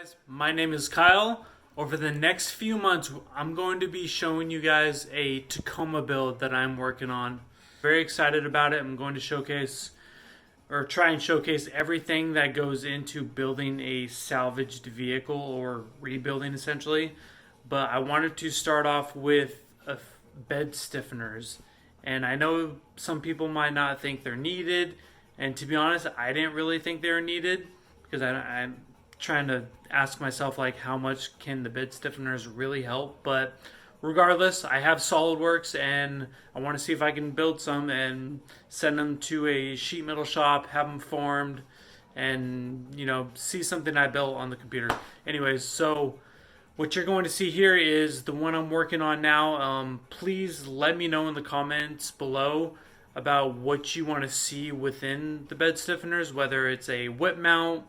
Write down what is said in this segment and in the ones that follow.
Guys, my name is Kyle. Over the next few months, I'm going to be showing you guys a Tacoma build that I'm working on. Very excited about it. I'm going to showcase or try and showcase everything that goes into building a salvaged vehicle or rebuilding essentially. But I wanted to start off with bed stiffeners. And I know some people might not think they're needed. And to be honest, I didn't really think they were needed because I'm trying to ask myself like how much can the bed stiffeners really help. But regardless, I have SolidWorks and I want to see if I can build some and send them to a sheet metal shop, have them formed, and see something I built on the computer. Anyways, so what you're going to see here is the one I'm working on now. Please let me know in the comments below about what you want to see within the bed stiffeners, whether it's a whip mount.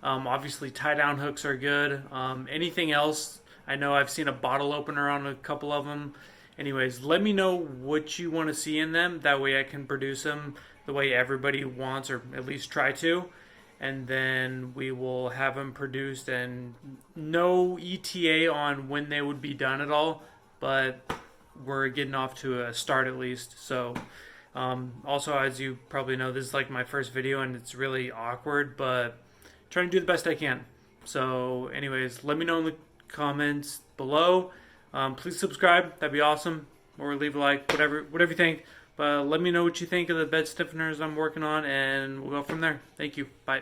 Obviously tie down hooks are good. Anything else, I know I've seen a bottle opener on a couple of them. Anyways, let me know what you want to see in them. That way I can produce them the way everybody wants, or at least try to. And then we will have them produced, and no ETA on when they would be done at all. But we're getting off to a start at least. So also, as you probably know, this is like my first video and it's really awkward, but trying to do the best I can. So anyways, let me know in the comments below. Please subscribe, that'd be awesome, or leave a like, whatever you think. But let me know what you think of the bed stiffeners I'm working on, and we'll go from there. Thank you. Bye.